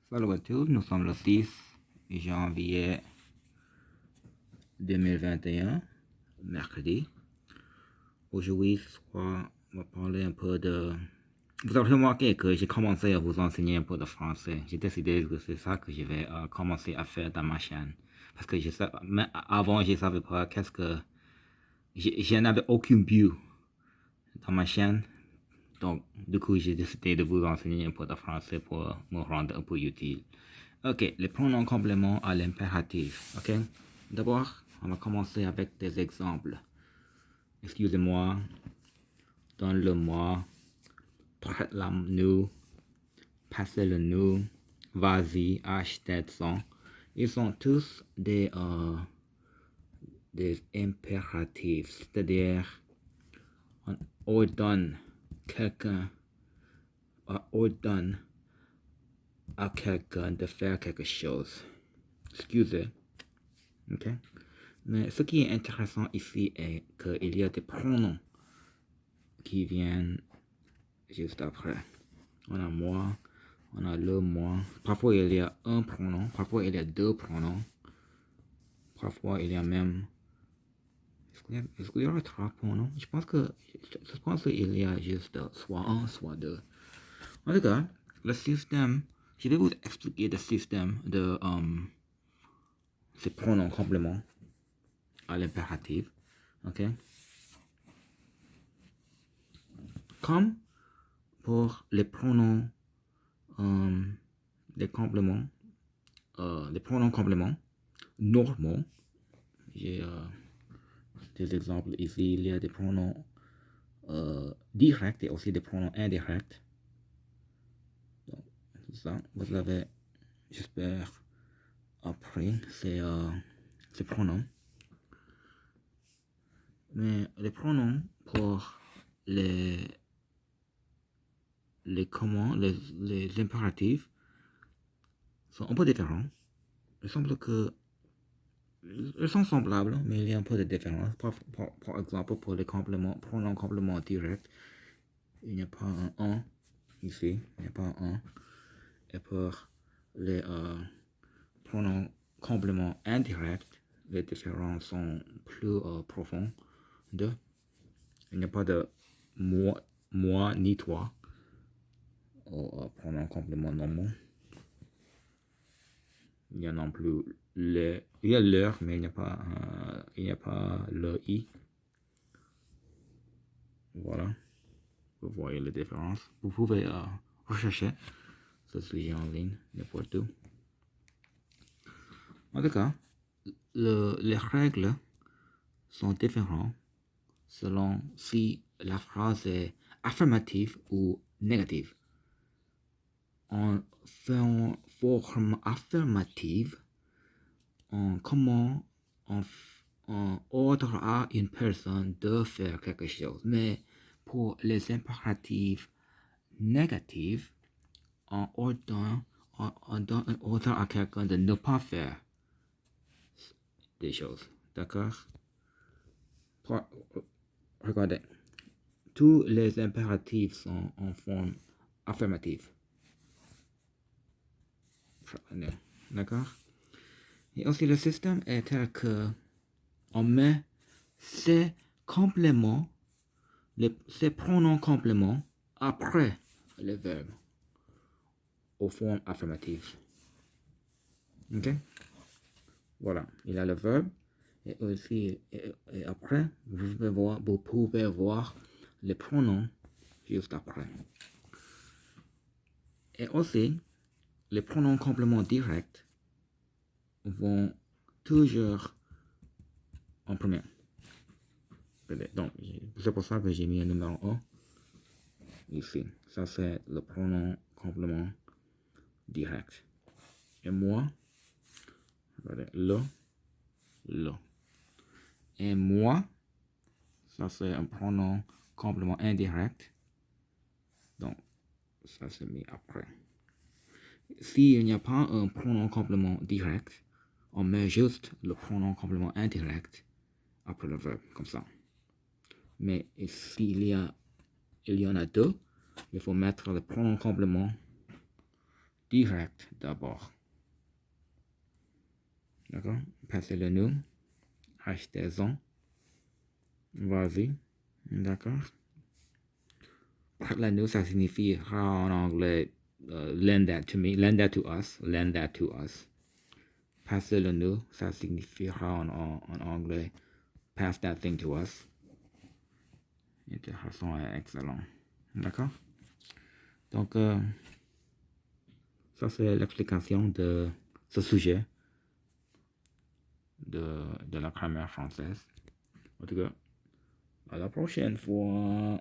Salut à tous, nous sommes le 6 janvier 2021, mercredi. Aujourd'hui, on va parler un peu de... Vous avez remarqué que j'ai commencé à vous enseigner un peu de français. J'ai décidé que c'est ça que je vais commencer à faire dans ma chaîne. Parce que mais avant, je ne savais pas qu'est-ce que... Je n'avais aucun but dans ma chaîne. Donc, du coup, j'ai décidé de vous enseigner un peu de français pour me rendre un peu utile. Ok, les pronoms compléments à l'impératif. Ok, d'abord, on va commencer avec des exemples. Excusez-moi, donne-le-moi, prête-la-nous, passez-le-nous, vas-y, achète-en. Ils sont tous des impératifs, c'est-à-dire on ordonne quelqu'un, on ordonne à quelqu'un de faire quelque chose. Excusez. Ok. Mais ce qui est intéressant ici est qu'il y a des pronoms qui viennent juste après. On a moi, on a le moi. Parfois il y a un pronom, parfois il y a deux pronoms. Parfois il y a même... Est-ce qu'il y aura trois pronoms? Je pense qu'il y a juste soit un, soit deux. En tout cas, le système, je vais vous expliquer le système de ces pronoms compléments à l'impératif. Ok? Comme pour les pronoms, les compléments, les pronoms compléments normaux, j'ai des exemples ici. Il y a des pronoms directs et aussi des pronoms indirects. Donc, ça, vous avez, j'espère, appris ces pronoms. Mais les pronoms pour les impératifs sont un peu différents. Il semble que ils sont semblables, mais il y a un peu de différence. Par exemple, pour les pronoms compléments directs, il n'y a pas un 1 ici, il n'y a pas un 1. Et pour les pronoms compléments indirects, les différences sont plus profondes. Il n'y a pas de moi ni toi aux pronoms compléments normaux. Il y a non plus il y a leur, mais il n'y a pas le i. Voilà, vous voyez les différences. Vous pouvez rechercher ce sujet en ligne, n'importe où. En tout cas, les règles sont différentes selon si la phrase est affirmative ou négative. En forme affirmative, on ordre à une personne de faire quelque chose. Mais pour les impératifs négatifs, on donne un ordre à quelqu'un de ne pas faire des choses. D'accord? Regardez. Tous les impératifs sont en forme affirmative. D'accord? Et aussi le système est tel que on met ces compléments, ces pronoms compléments après le verbe aux formes affirmatives. Ok? Voilà, il y a le verbe et aussi et après vous pouvez voir les pronoms juste après. Et aussi les pronoms compléments directs vont toujours en premier. Donc, c'est pour ça que j'ai mis un numéro 1 ici. Ça, c'est le pronom complément direct. Et moi, regardez, le. Et moi, ça, c'est un pronom complément indirect. Donc, ça, c'est mis après. S'il n'y a pas un pronom complément direct, on met juste le pronom complément indirect après le verbe, comme ça. Mais s'il y en a deux, il faut mettre le pronom complément direct d'abord. D'accord? Passez-le nous. Achetez-en. Vas-y. D'accord? Parlez-nous, ça signifiera en anglais lend that to me, lend that to us, lend that to us. Passez-le nous, ça signifiera en anglais pass that thing to us. Et de façon excellente. D'accord? Donc, ça c'est l'explication de ce sujet de la grammaire française. En tout cas, à la prochaine fois.